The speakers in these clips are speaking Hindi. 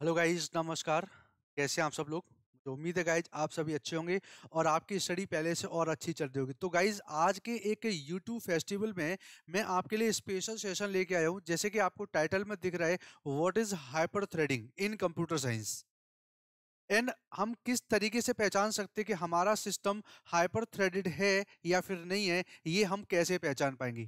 हेलो गाइस, नमस्कार। कैसे हैं आप सब लोग? तो उम्मीद है गाइस आप सभी अच्छे होंगे और आपकी स्टडी पहले से और अच्छी चल रही होगी। तो गाइस आज के एक यूट्यूब फेस्टिवल में मैं आपके लिए स्पेशल सेशन लेके आया हूँ। जैसे कि आपको टाइटल में दिख रहा है, what is hyper threading in computer science. And हम किस तरीके से पहचान सकते हैं कि हमारा सिस्टम हाइपर थ्रेडेड है या फिर नहीं है, ये हम कैसे पहचान पाएंगे।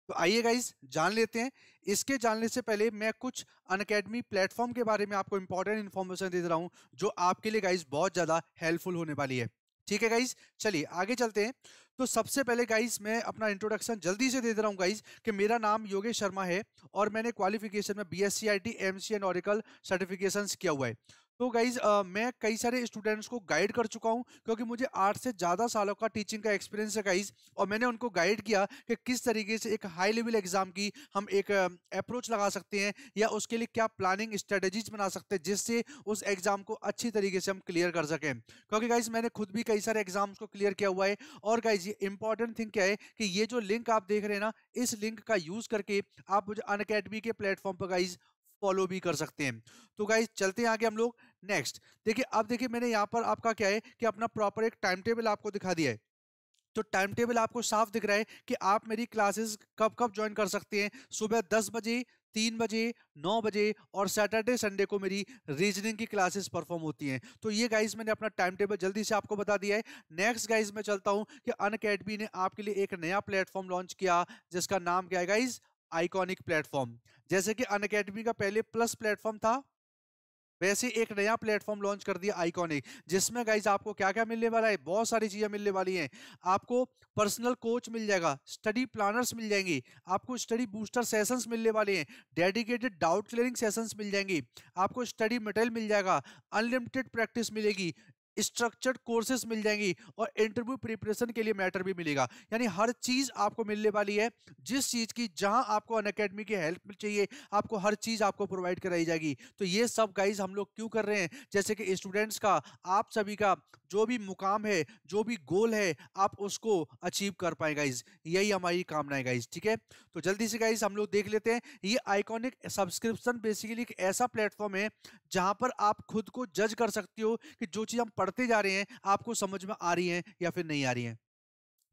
तो आइए गाइस जान लेते हैं। इसके जानने से पहले मैं कुछ अनअकैडमी प्लेटफॉर्म के बारे में आपको इंपॉर्टेंट इन्फॉर्मेशन दे रहा हूं, जो आपके लिए गाइस बहुत ज्यादा हेल्पफुल होने वाली है। ठीक है गाइस, चलिए आगे चलते हैं। तो सबसे पहले गाइस मैं अपना इंट्रोडक्शन जल्दी से दे दे रहा हूं गाइस कि मेरा नाम योगेश शर्मा है और मैंने क्वालिफिकेशन में BSc IT MC and Oracle certifications किया हुआ है। तो गाइज मैं कई सारे स्टूडेंट्स को गाइड कर चुका हूं, क्योंकि मुझे 8 से ज़्यादा सालों का टीचिंग का एक्सपीरियंस है गाइज। और मैंने उनको गाइड किया कि किस तरीके से एक हाई लेवल एग्जाम की हम एक अप्रोच लगा सकते हैं, या उसके लिए क्या प्लानिंग स्ट्रेटेजीज बना सकते हैं जिससे उस एग्जाम को अच्छी तरीके से हम क्लियर कर सकें। क्योंकि गाइज मैंने खुद भी कई सारे एग्जाम्स को क्लियर किया हुआ है। और गाइज ये इंपॉर्टेंट थिंग क्या है कि ये जो लिंक आप देख रहे हैं ना, इस लिंक का यूज करके आप मुझे अनअकैडमी के प्लेटफॉर्म पर गाइज फॉलो भी कर सकते हैं। तो गाइज चलते हैं आगे हम लोग। नेक्स्ट देखिए, अब देखिए मैंने यहाँ पर आपका क्या है कि अपना प्रॉपर एक टाइम टेबल आपको दिखा दिया है। तो टाइम टेबल आपको साफ दिख रहा है कि आप मेरी क्लासेस कब कब ज्वाइन कर सकते हैं। सुबह 10 बजे, 3 बजे, 9 बजे और सैटरडे संडे को मेरी रीजनिंग की क्लासेस परफॉर्म होती हैं। तो ये गाइज मैंने अपना टाइम टेबल जल्दी से आपको बता दिया है। नेक्स्ट गाइज मैं चलता हूं कि अनअकैडमी ने आपके लिए एक नया प्लेटफॉर्म लॉन्च किया, जिसका नाम क्या है गाइज? Iconic platform. जैसे कि अनअकैडमी का पहले प्लस प्लेटफॉर्म था, वैसे एक नया प्लेटफॉर्म लॉन्च कर दिया आइकॉनिक, जिसमें गाइज आपको क्या क्या मिलने वाला है, बहुत सारी चीजें मिलने वाली हैं। आपको पर्सनल कोच मिल जाएगा, स्टडी प्लानर्स मिल जाएंगे, आपको स्टडी बूस्टर सेशंस मिलने वाले हैं, डेडिकेटेड डाउट क्लियरिंग सेशंस मिल जाएंगे, आपको स्टडी मटेरियल मिल जाएगा, अनलिमिटेड प्रैक्टिस मिलेगी, स्ट्रक्चर्ड कोर्सेज मिल जाएंगी और इंटरव्यू प्रिपरेशन के लिए मैटर भी मिलेगा। यानी हर चीज आपको मिलने वाली है, जिस चीज की जहां आपको अनअकैडमी की हेल्प चाहिए, आपको हर चीज आपको प्रोवाइड कराई जाएगी। तो ये सब गाइज हम लोग क्यों कर रहे हैं? जैसे कि स्टूडेंट्स का, आप सभी का जो भी मुकाम है, जो भी गोल है, आप उसको अचीव कर पाए गाइज। यही हमारी कामना है गाइज। ठीक है, तो जल्दी से गाइज हम लोग देख लेते हैं। ये आइकॉनिक सब्सक्रिप्शन बेसिकली एक ऐसा प्लेटफॉर्म है जहां पर आप खुद को जज कर सकते हो कि जो चीज हम पढ़ते जा रहे हैं आपको समझ में आ रही है या फिर नहीं आ रही है।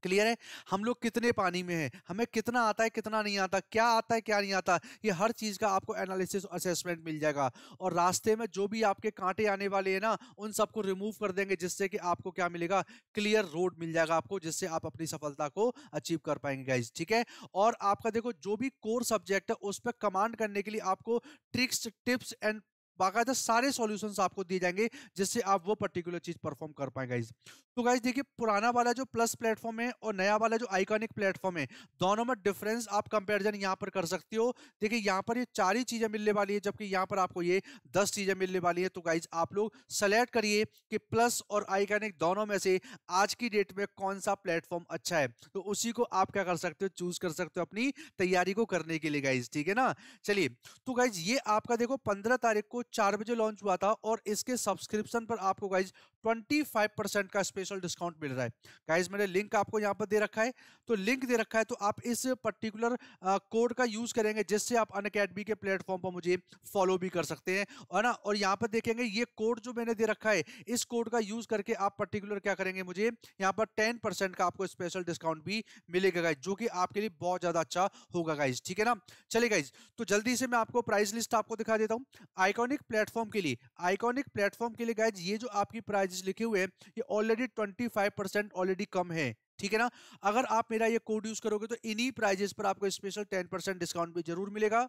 क्लियर है? हम लोग कितने पानी में हैं, हमें कितना आता है कितना नहीं आता, क्या आता है क्या नहीं आता, ये हर चीज का आपको एनालिसिस असेसमेंट मिल जाएगा। और रास्ते में जो भी आपके कांटे आने वाले हैं ना, उन सबको रिमूव कर देंगे, जिससे कि आपको क्या मिलेगा? क्लियर रोड मिल जाएगा आपको, जिससे आप अपनी सफलता को अचीव कर पाएंगे गाइज। ठीक है, और आपका देखो जो भी कोर सब्जेक्ट है उस पर कमांड करने के लिए आपको ट्रिक्स, टिप्स एंड बाकायदा सारे सॉल्यूशंस आपको दिए जाएंगे, जिससे आप वो पर्टिकुलर चीज परफॉर्म कर पाए गाइज। तो गाइज देखिए, पुराना वाला जो प्लस प्लेटफॉर्म है और नया वाला जो आइकॉनिक प्लेटफॉर्म है, दोनों में डिफरेंस आप कंपैरिजन यहां पर कर सकते हो। देखिए यहाँ पर ये 4 ही चीजें मिलने वाली है, जबकि यहाँ पर आपको ये 10 चीजें मिलने वाली है। तो गाइज आप लोग सेलेक्ट करिए कि प्लस और आइकॉनिक दोनों में से आज की डेट में कौन सा प्लेटफॉर्म अच्छा है, तो उसी को आप क्या कर सकते हो? चूज कर सकते हो अपनी तैयारी को करने के लिए गाइज। ठीक है ना? चलिए, तो गाइज ये आपका देखो 15 तारीख को 4 बजे लॉन्च हुआ था, और इसके सब्सक्रिप्शन पर आपको गाइज 25% का स्पेशल डिस्काउंट मिल रहा है। गाइज मैंने लिंक आपको यहां पर दे रखा है, तो लिंक दे रखा है, तो आप इस पर्टिकुलर कोड का यूज करेंगे, जिससे आप अनअकैडमी के प्लेटफॉर्म पर मुझे फॉलो भी कर सकते हैं, और ना, और यहां पर देखेंगे ये कोड जो मैंने दे रखा है, इस कोड का यूज करके आप पर्टिकुलर क्या करेंगे, मुझे यहाँ पर 10% का आपको स्पेशल डिस्काउंट भी मिलेगा गाइज, जो कि आपके लिए बहुत ज्यादा अच्छा होगा गाइज। ठीक है ना? चलिए गाइज, तो जल्दी से मैं आपको प्राइस लिस्ट आपको दिखा देता हूं। आइकॉनिक प्लेटफॉर्म के लिए, आइकॉनिक प्लेटफॉर्म के लिए गाइज ये जो आपकी प्राइजेस लिखे हुए हैं, ये ऑलरेडी 25% ऑलरेडी कम है। ठीक है ना? अगर आप मेरा ये कोड यूज करोगे तो इन्हीं प्राइजेस पर आपको स्पेशल 10% डिस्काउंट भी जरूर मिलेगा।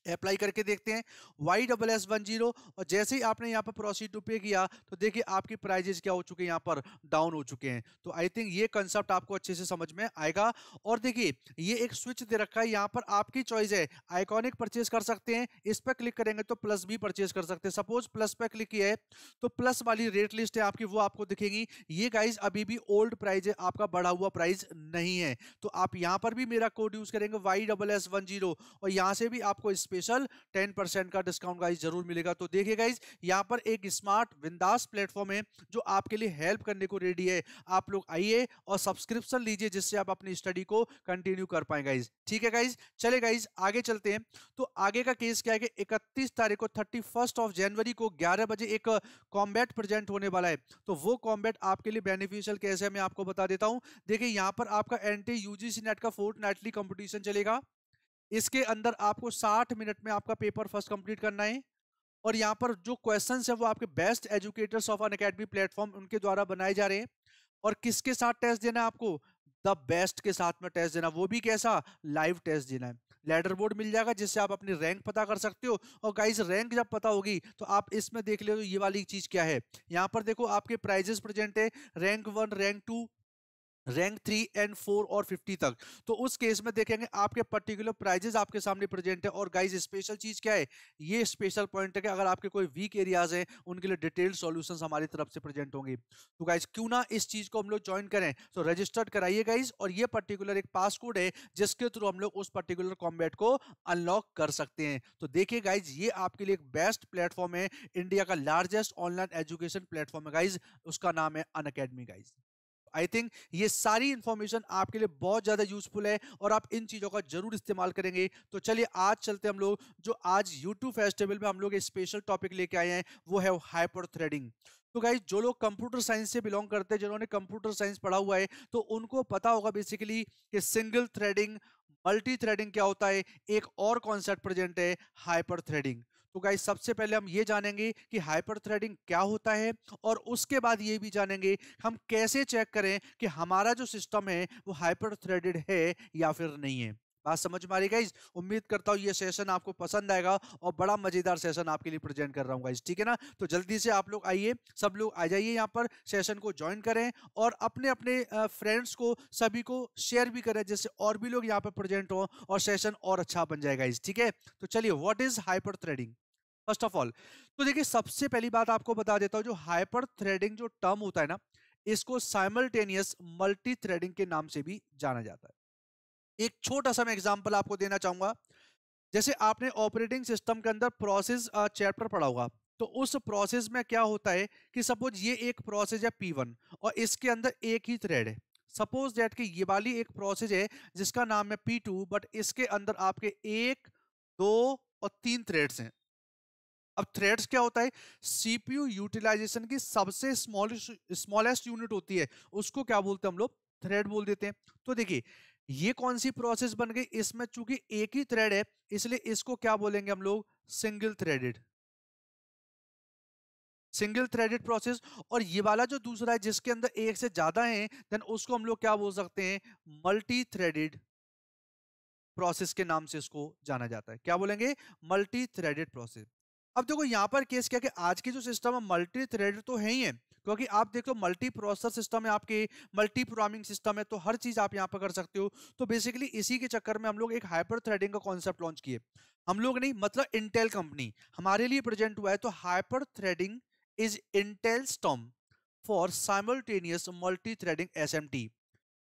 अप्लाई करके देखते हैं, YSS10। और जैसे ही आपने यहाँ पर प्रोसीड टू पे किया, तो देखिए आपकी प्राइजेस क्या हो चुके हैं, यहाँ पर डाउन हो चुके हैं। तो आई थिंक ये कंसेप्ट आपको अच्छे से समझ में आएगा। और देखिए ये एक स्विच दे रखा है, यहाँ पर आपकी चॉइस है, आइकॉनिक परचेज कर सकते हैं, इस पर क्लिक करेंगे तो प्लस भी परचेज कर सकते हैं। सपोज प्लस पे क्लिक किया है, तो प्लस वाली रेट लिस्ट है आपकी, वो आपको दिखेगी। ये गाइज अभी भी ओल्ड प्राइस है, आपका बढ़ा हुआ प्राइस नहीं है। तो आप यहाँ पर भी मेरा कोड यूज करेंगे YSS10, और यहाँ से भी आपको स्पेशल 10% का डिस्काउंट गाइज जरूर मिलेगा। तो देखिए गाइज, यहाँ पर एक स्मार्ट विंदास प्लेटफॉर्म है जो आपके लिए हेल्प करने को रेडी है। आप लोग आइए और सब्सक्रिप्शन लीजिए जिससे आप अपनी स्टडी को कंटिन्यू कर पाए गाइज। ठीक है गाइज, चले गाइज आगे चलते हैं। तो आगे का केस क्या है कि 31 तारीख को 31 जनवरी को 11 बजे एक कॉम्बैट प्रेजेंट होने वाला है। तो वो कॉम्बैट आपके लिए बेनिफिशियल कैसे है मैं आपको बता देता हूं। देखिए यहाँ पर आपका एंटी यूजीसी नेट का फोर्टनाइटली कंपटीशन चलेगा। इसके अंदर आपको 60 मिनट में आपका पेपर फर्स्ट कंप्लीट करना है। और यहाँ पर जो क्वेश्चंस है वो आपके best educators of Unacademy platform उनके द्वारा बनाए जा रहे हैं। और किसके साथ टेस्ट देना है आपको? द बेस्ट के साथ में टेस्ट देना, वो भी कैसा? लाइव टेस्ट देना है। लेडर बोर्ड मिल जाएगा जिससे आप अपनी रैंक पता कर सकते हो। और गाइस रैंक जब पता होगी तो आप इसमें देख ले ये वाली चीज क्या है। यहाँ पर देखो आपके प्राइजेस प्रेजेंट है, रैंक 1, रैंक 2, रैंक 3 एंड 4 और 50 तक। तो उस केस में देखेंगे आपके पर्टिकुलर प्राइजेस आपके सामने प्रेजेंट है। और गाइस स्पेशल चीज क्या है, ये स्पेशल पॉइंट है कि अगर आपके कोई वीक एरियाज हैं उनके लिए डिटेल्ड सॉल्यूशंस हमारी तरफ से प्रेजेंट होंगे। तो गाइस क्यों ना इस चीज को हम लोग ज्वाइन करें। तो रजिस्टर्ड कराइए गाइस, और ये पर्टिकुलर एक पास कोड है जिसके थ्रू हम लोग उस पर्टिकुलर कॉम्बैट को अनलॉक कर सकते हैं। तो देखिए गाइज ये आपके लिए एक बेस्ट प्लेटफॉर्म है, इंडिया का लार्जेस्ट ऑनलाइन एजुकेशन प्लेटफॉर्म है गाइज, उसका नाम है अनअकैडमी गाइज। आई थिंक ये सारी इंफॉर्मेशन आपके लिए बहुत ज्यादा यूजफुल है और आप इन चीजों का जरूर इस्तेमाल करेंगे। तो चलिए आज चलते हम लोग, जो आज यूट्यूब फेस्टिवल में हम लोग स्पेशल टॉपिक लेके आए हैं वो है हाइपर थ्रेडिंग। तो गाइज जो लोग कंप्यूटर साइंस से बिलोंग करते हैं, जिन्होंने कंप्यूटर साइंस पढ़ा हुआ है, तो उनको पता होगा बेसिकली कि सिंगल थ्रेडिंग, मल्टी थ्रेडिंग क्या होता है। एक और कॉन्सेप्ट प्रेजेंट है हाइपर थ्रेडिंग। तो गाइस सबसे पहले हम ये जानेंगे कि हाइपर थ्रेडिंग क्या होता है, और उसके बाद ये भी जानेंगे हम कैसे चेक करें कि हमारा जो सिस्टम है वो हाइपर थ्रेडेड है या फिर नहीं है। बात समझ में आ रही गाइस? उम्मीद करता हूँ ये सेशन आपको पसंद आएगा और बड़ा मजेदार सेशन आपके लिए प्रेजेंट कर रहा हूँ गाइस, ठीक है ना। तो जल्दी से आप लोग आइए, सब लोग आ जाइए यहाँ पर, सेशन को ज्वाइन करें और अपने अपने फ्रेंड्स को सभी को शेयर भी करें जिससे और भी लोग यहाँ पर प्रेजेंट हो और सेशन और अच्छा बन जाएगा गाइस, ठीक है। तो चलिए, what is hyper threading first of all. तो देखिए सबसे पहली बात आपको बता देता हूं, जो हाइपर थ्रेडिंग जो टर्म होता है ना, इसको साइमल्टेनियस मल्टी थ्रेडिंग के नाम से भी जाना जाता है। एक छोटा सा मैं एग्जांपल आपको देना चाहूंगा। जैसे आपने ऑपरेटिंग सिस्टम के अंदर प्रोसेस चैप्टर पढ़ा होगा, तो उस प्रोसेस में क्या होता है कि सपोज ये एक प्रोसेस है P1 और इसके अंदर एक ही थ्रेड है। सपोज दैट कि ये वाली एक प्रोसेस है जिसका नाम है P2, बट इसके अंदर आपके 1, 2 और 3 थ्रेड्स हैं। अब थ्रेड्स क्या होता है? सीपीयू यूटिलाइजेशन की सबसे स्मॉलेस्ट यूनिट होती है, उसको क्या बोलते हैं हम लोग? थ्रेड बोल देते हैं। तो देखिए ये कौन सी प्रोसेस बन गई, इसमें चूंकि एक ही थ्रेड है इसलिए इसको क्या बोलेंगे हम लोग? Single threaded, single threaded process. और ये वाला जो दूसरा है जिसके अंदर एक से ज्यादा है, देन उसको हम लोग क्या बोल सकते हैं? मल्टी थ्रेडेड प्रोसेस के नाम से इसको जाना जाता है। क्या बोलेंगे? Multi threaded process. अब देखो यहाँ पर केस क्या कि आज की जो सिस्टम है मल्टी थ्रेडेड तो है ही है, क्योंकि आप देखो मल्टी प्रोसेसर सिस्टम है आपके, मल्टी प्रोग्रामिंग सिस्टम है, तो हर चीज आप यहाँ पर कर सकते हो। तो बेसिकली इसी के चक्कर में हम लोग एक हाइपर थ्रेडिंग का कॉन्सेप्ट लॉन्च किए। हम लोग नहीं, मतलब इंटेल कंपनी हमारे लिए प्रेजेंट हुआ है। तो hyper threading is Intel's term for simultaneous multi threading SMT।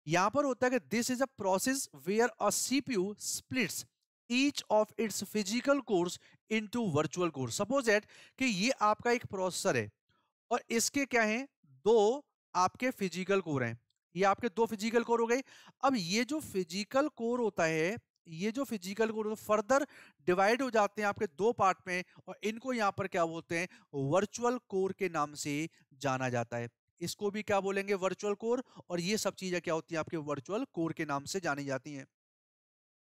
यहां पर होता है कि this is a process where a CPU splits each of its physical cores into virtual core. Suppose that कि ये आपका एक प्रोसेसर है और इसके क्या हैं? दो आपके फिजिकल कोर हैं। ये आपके दो फिजिकल कोर हो गए। अब ये जो फिजिकल कोर होता है, ये जो फिजिकल कोर फर्दर डिवाइड हो जाते हैं आपके दो पार्ट में, और इनको यहां पर क्या बोलते हैं? वर्चुअल कोर के नाम से जाना जाता है। इसको भी क्या बोलेंगे? Virtual core. और ये सब चीजें क्या होती हैं? आपके वर्चुअल कोर के नाम से जानी जाती हैं।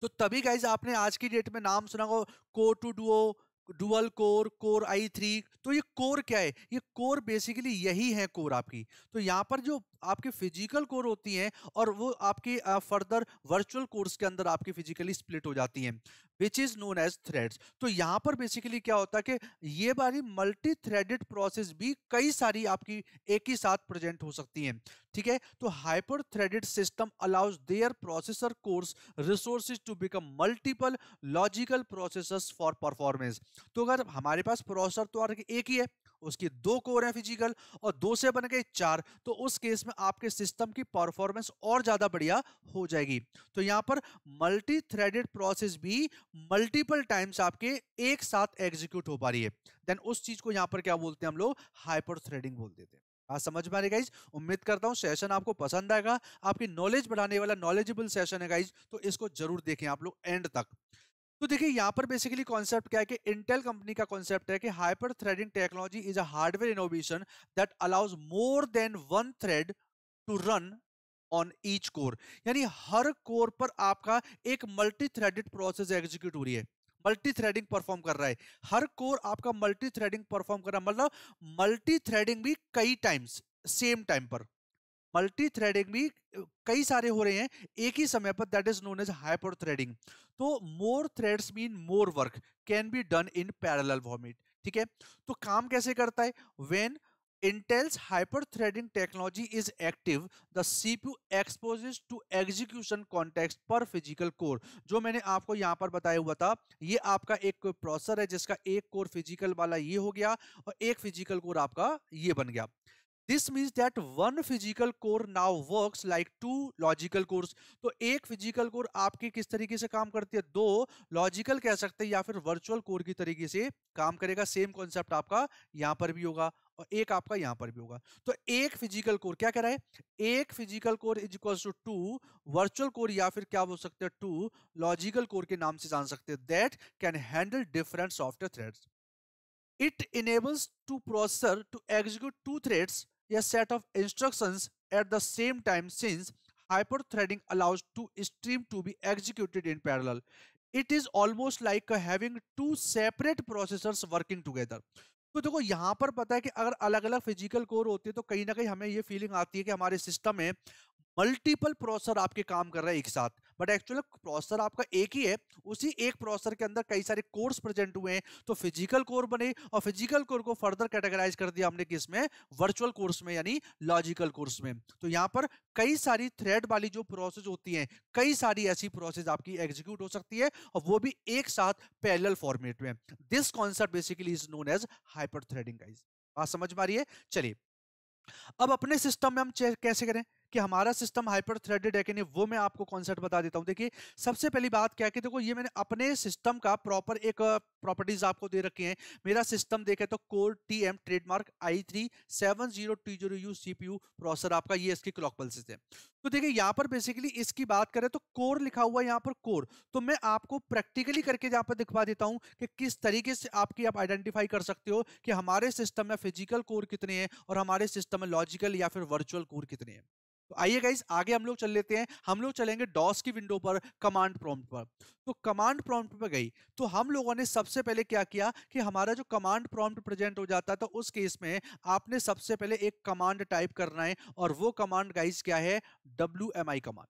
तो तभी गाइज आपने आज की डेट में नाम सुना हो Core two Duo, dual core, Core i3। तो ये कोर क्या है? ये कोर बेसिकली यही है कोर आपकी। तो यहाँ पर जो आपके फिजिकल कोर होती हैं और वो आपकी फर्दर वर्चुअल कोर्स के अंदर आपकी फिजिकली स्प्लिट हो जाती हैं, which is known as threads. तो यहाँ पर बेसिकली क्या होता है कि ये वाली मल्टी थ्रेडेड प्रोसेस भी कई सारी आपकी एक ही साथ प्रेजेंट हो सकती हैं, ठीक है। तो hyper threaded system allows their processor cores resources to become multiple logical processors for performance. तो अगर हमारे पास प्रोसेसर तो एक ही है, उसकी 2 कोर हैं फिजिकल और 2 से बन गए 4, तो उस केस में आपके सिस्टम की परफॉर्मेंस और ज्यादा बढ़िया हो जाएगी। तो यहां पर मल्टी थ्रेडेड प्रोसेस भी मल्टीपल टाइम्स आपके एक साथ एग्जीक्यूट हो पा रही है, देन उस चीज को यहां पर क्या बोलते हैं हम लोग, हाइपर थ्रेडिंग बोल देते हैं। आज समझ में आ रही गाइज, उम्मीद करता हूं सेशन आपको पसंद आएगा, आपकी नॉलेज बढ़ाने वाला नॉलेजेबल सेशन है गाइज, तो इसको जरूर देखें आप लोग एंड तक। तो देखिए यहां पर बेसिकली कॉन्सेप्ट क्या है कि इंटेल कंपनी का कॉन्सेप्ट है कि hyper threading technology is a hardware innovation that allows more than one thread to run on each core, यानी हर कोर पर आपका एक मल्टी थ्रेडेड प्रोसेस एग्जीक्यूट हो रही है, मल्टी थ्रेडिंग परफॉर्म कर रहा है, हर कोर आपका मल्टी थ्रेडिंग परफॉर्म कर रहा है, मतलब मल्टी थ्रेडिंग भी कई टाइम्स सेम टाइम पर, मल्टी थ्रेडिंग भी कई सारे हो रहे हैं एक ही समय पर, that is known as hyper threading. तो more threads mean more work can be done in parallel format, ठीक है। तो काम कैसे करता है, when Intel's hyper-threading technology is active, the CPU exposes to execution context per physical core। जो मैंने आपको यहाँ पर बताया हुआ था, ये आपका एक प्रोसेसर है जिसका एक कोर फिजिकल वाला ये हो गया और एक फिजिकल कोर आपका ये बन गया। This means that one physical core now works like two logical cores। तो एक फिजिकल कोर आपकी किस तरीके से काम करती है, दो लॉजिकल कह सकते हैं या फिर वर्चुअल कोर की तरीके से काम करेगा। सेम कॉन्सेप्ट आपका यहाँ पर भी होगा और एक आपका यहाँ पर भी होगा। तो एक फिजिकल कोर क्या कह रहा है, एक physical core is equal to two virtual core या फिर क्या बोल सकते हैं टू लॉजिकल कोर के नाम से जान सकते हैं, that can handle different software threads. It enables to processor to execute two threads, a set of instructions at the same time, since hyperthreading allows two streams to be executed in parallel. It is almost like having two separate processors working together। तो देखो यहाँ पर पता है कि अगर अलग अलग फिजिकल कोर होते हैं तो कहीं ना कहीं हमें ये फीलिंग आती है कि हमारे सिस्टम में मल्टीपल प्रोसेसर आपके काम कर रहे हैं एक साथ, बट एक्चुअली प्रोसेसर आपका एक ही है, उसी एक प्रोसेसर के अंदर कई सारे कोर्स प्रेजेंट हुए हैं, तो फिजिकल कोर बने और फिजिकल कोर को फर्दर कैटेगराइज कर दिया हमने किस में, वर्चुअल कोर्स में यानी लॉजिकल कोर्स में। तो यहाँ पर कई सारी थ्रेड वाली जो प्रोसेस होती हैं, कई सारी ऐसी प्रोसेस आपकी एग्जीक्यूट हो सकती है और वो भी एक साथ पैरेलल फॉर्मेट में। This concept basically is known as hyper threading guys. बात समझ में आ रही है। चलिए अब अपने सिस्टम में हम कैसे करें कि हमारा सिस्टम हाइपर थ्रेडेड है कि नहीं, वो मैं आपको कॉन्सेप्ट बता देता हूं। देखिए सबसे पहली बात क्या है कि देखो ये मैंने अपने सिस्टम का प्रॉपर एक प्रॉपर्टीज आपको दे रखी हैं। मेरा सिस्टम देखे तो core TM trademark i3 7020U CPU processor आपका, ये इसकी क्लॉक पल्सेस है। तो देखिए यहाँ पर बेसिकली इसकी बात करें तो कोर लिखा हुआ है यहाँ पर कोर, तो मैं आपको प्रैक्टिकली करके यहाँ पर दिखवा देता हूँ कि किस तरीके से आपकी आप आइडेंटिफाई कर सकते हो कि हमारे सिस्टम में फिजिकल कोर कितने हैं और हमारे सिस्टम में लॉजिकल या फिर वर्चुअल कोर कितने हैं। तो आइए गाइस आगे हम लोग चल लेते हैं, हम लोग चलेंगे डॉस की विंडो पर, कमांड प्रॉम्प्ट पर। तो कमांड प्रॉम्प्ट पर गई तो हम लोगों ने सबसे पहले क्या किया कि हमारा जो कमांड प्रॉम्प्ट प्रेजेंट हो जाता है तो उस केस में आपने सबसे पहले एक कमांड टाइप करना है और वो कमांड गाइस क्या है, WMI कमांड।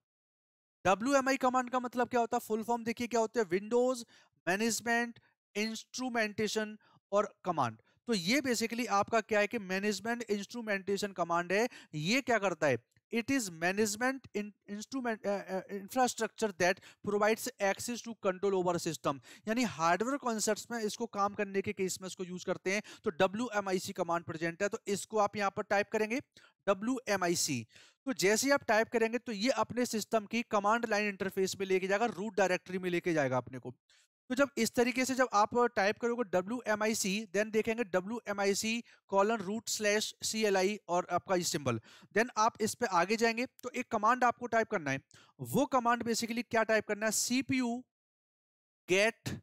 WMI कमांड का मतलब क्या होता है, फुल फॉर्म देखिए क्या होता है, विंडोज मैनेजमेंट इंस्ट्रूमेंटेशन और कमांड। तो ये बेसिकली आपका क्या है कि मैनेजमेंट इंस्ट्रूमेंटेशन कमांड है। ये क्या करता है, it is management instrument infrastructure that provides access to control over system, यानी हार्डवेयर कॉन्सेप्ट्स में इसको काम करने के केस में इसको यूज करते हैं। तो WMIC कमांड प्रेजेंट है, तो इसको आप यहाँ पर टाइप करेंगे WMIC। तो जैसे ही आप टाइप करेंगे तो ये अपने सिस्टम की कमांड लाइन इंटरफेस में लेके जाएगा, रूट डायरेक्टरी में लेके जाएगा अपने को। तो जब इस तरीके से जब आप टाइप करोगे WMIC, देन देखेंगे WMIC colon root slash CLI और आपका इस सिंबल, देन आप इस पे आगे जाएंगे तो एक कमांड आपको टाइप करना है। वो कमांड बेसिकली क्या टाइप करना है, CPU get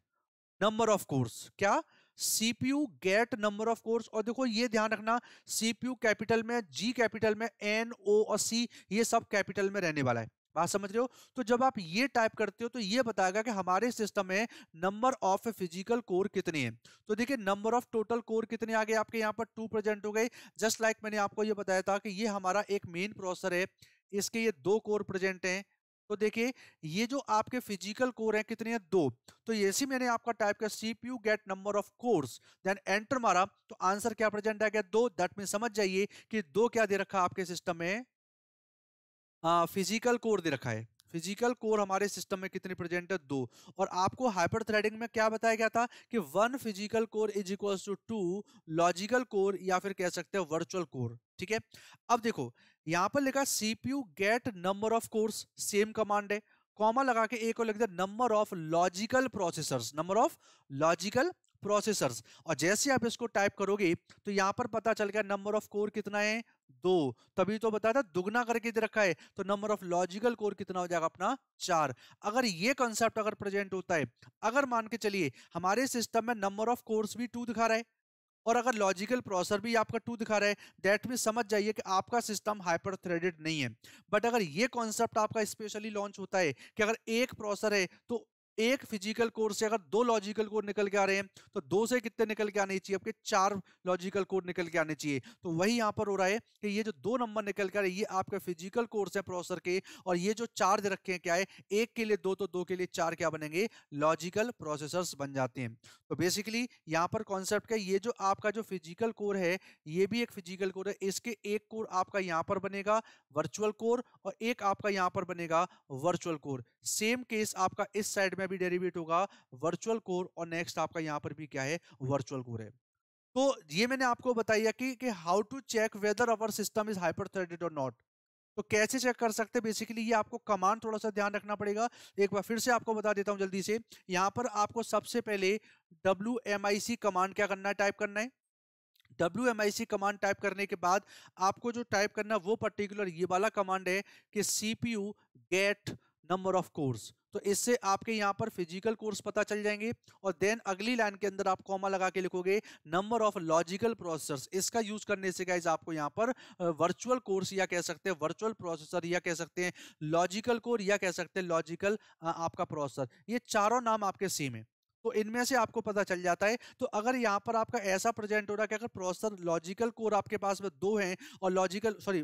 number of cores. क्या, CPU get number of cores. और देखो ये ध्यान रखना, CPU कैपिटल में, G कैपिटल में, N O और C ये सब कैपिटल में रहने वाला है। बात समझ रहे हो। तो जब आप ये टाइप करते हो तो ये बताएगा कि हमारे सिस्टम में नंबर ऑफ फिजिकल कोर कितने हैं। तो देखिए नंबर ऑफ टोटल कोर कितने आ गए आपके यहाँ पर, 2 प्रेजेंट हो गए। जस्ट लाइक मैंने आपको ये बताया था कि ये हमारा एक मेन प्रोसेसर है, इसके ये 2 कोर प्रेजेंट हैं। तो देखिए ये जो आपके फिजिकल कोर हैं कितने हैं, 2। तो जैसे मैंने आपका टाइप किया CPU get number of cores, then enter मारा तो आंसर क्या प्रेजेंट आ गया, 2। दैट मीन समझ जाइए कि 2 क्या दे रखा है आपके सिस्टम में, फिजिकल कोर दे रखा है। फिजिकल कोर हमारे सिस्टम में कितनी प्रेजेंट है, 2। और आपको हाइपर थ्रेडिंग में क्या बताया गया था कि 1 physical core is equals to 2 logical core या फिर कह सकते हैं वर्चुअल कोर। ठीक है, अब देखो यहां पर लिखा CPU get number of cores, same command है, कॉमा लगा के एक और लिख दिया number of logical processors, number of logical processors. और जैसे आप इसको टाइप करोगे तो यहां पर पता चल गया नंबर ऑफ कोर कितना है, 2। तभी तो बताया था दुगना करके दे रखा है, तो नंबर ऑफ लॉजिकल कोर कितना हो जाएगा अपना, 4। अगर ये कॉन्सेप्ट अगर प्रेजेंट होता है, अगर मान के चलिए हमारे सिस्टम में नंबर ऑफ कोर्स भी 2 दिखा रहा है और अगर लॉजिकल प्रोसेसर भी आपका 2 दिखा रहा है, दैट मीन समझ जाइए कि आपका सिस्टम हाइपर थ्रेडेड नहीं है। बट अगर ये कॉन्सेप्ट आपका स्पेशली लॉन्च होता है कि अगर एक प्रोसेसर है तो एक फिजिकल कोर से अगर 2 लॉजिकल कोर निकल के आ रहे हैं तो 2 से कितने निकल के आने चाहिए, आपके 4 लॉजिकल कोर निकल के आने चाहिए। तो वही यहाँ पर हो रहा है कि ये जो 2 नंबर निकल के आ रहे हैं ये आपके फिजिकल कोर्स है प्रोसेसर के, और ये जो 4 दे रखे हैं क्या है, एक के लिए 2 तो 2 के लिए 4 क्या बनेंगे, लॉजिकल प्रोसेसर्स बन जाते हैं। तो बेसिकली यहाँ पर कॉन्सेप्ट क्या है, ये जो आपका जो फिजिकल कोर है ये भी एक फिजिकल कोर है, इसके एक कोर आपका यहाँ पर बनेगा वर्चुअल कोर और एक आपका यहाँ पर बनेगा वर्चुअल कोर। सेम केस आपका इस साइड में भी डेरिवेट होगा वर्चुअल कोर और नेक्स्ट आपका यहाँ पर भी क्या है, वर्चुअल कोर है। तो ये मैंने आपको बताया कि how to check whether our system is hyper threaded और नॉट। तो कैसे चेक कर सकते हैं, बेसिकली ये आपको कमांड थोड़ा सा ध्यान रखना पड़ेगा। एक बार फिर से आपको बता देता हूं जल्दी से। यहाँ पर आपको सबसे पहले WMIC कमांड क्या करना है, टाइप करना है। WMIC कमांड टाइप करने के बाद आपको जो टाइप करना है वो पर्टिकुलर ये वाला कमांड है कि CPU get number of cores. तो इससे आपके यहाँ पर फिजिकल कोर्स पता चल जाएंगे और देन अगली लाइन के अंदर आप कॉमा लगा के लिखोगे नंबर ऑफ लॉजिकल प्रोसेसर्स। इसका यूज करने से गाइस आपको यहाँ पर वर्चुअल कोर्स या कह सकते हैं वर्चुअल प्रोसेसर या कह सकते हैं लॉजिकल कोर या कह सकते हैं लॉजिकल आपका प्रोसेसर, ये चारों नाम आपके सेम है। तो इनमें से आपको पता चल जाता है। तो अगर यहाँ पर आपका ऐसा प्रेजेंट हो रहा है कि अगर प्रोसेसर लॉजिकल कोर आपके पास में 2 हैं और लॉजिकल सॉरी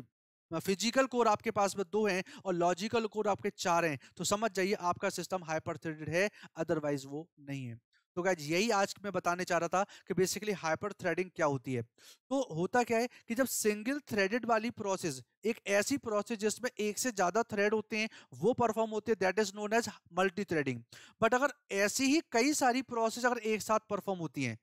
फिजिकल कोर आपके पास में 2 हैं और लॉजिकल कोर आपके 4 हैं, तो समझ जाइए आपका सिस्टम हाइपर थ्रेडेड है, अदरवाइज वो नहीं है। तो गाइस यही आज मैं बताने चाह रहा था कि बेसिकली हाइपर थ्रेडिंग क्या होती है। तो होता क्या है कि जब सिंगल थ्रेडेड वाली प्रोसेस, एक ऐसी प्रोसेस जिसमें एक से ज्यादा थ्रेड होते हैं वो परफॉर्म होते हैं, that is known as multi threading. But अगर ऐसी ही कई सारी प्रोसेस अगर एक साथ परफॉर्म होती हैं,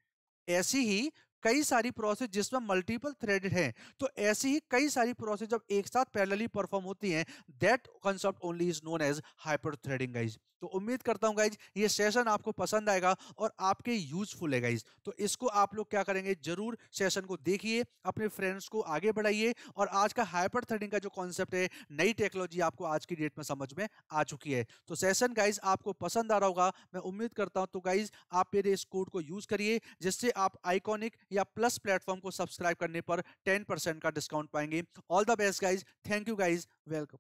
ऐसी ही कई सारी प्रोसेस जिसमें मल्टीपल थ्रेडेड है, तो ऐसी ही कई सारी प्रोसेस जब एक साथ पैरेलली परफॉर्म होती हैं, that concept only is known as hyper threading guys. तो उम्मीद करता हूं गाइज ये सेशन आपको पसंद आएगा और आपके यूजफुल है गाइज। तो इसको आप लोग क्या करेंगे, जरूर सेशन को देखिए, अपने फ्रेंड्स को आगे बढ़ाइए और आज का हाइपर थ्रेडिंग का जो कॉन्सेप्ट है, नई टेक्नोलॉजी आपको आज की डेट में समझ में आ चुकी है। तो सेशन गाइज आपको पसंद आ रहा होगा, मैं उम्मीद करता हूं। तो गाइज आप मेरे इस कोड को यूज करिए जिससे आप आइकॉनिक या प्लस प्लेटफॉर्म को सब्सक्राइब करने पर 10% का डिस्काउंट पाएंगे। All the best guys, thank you guys, welcome.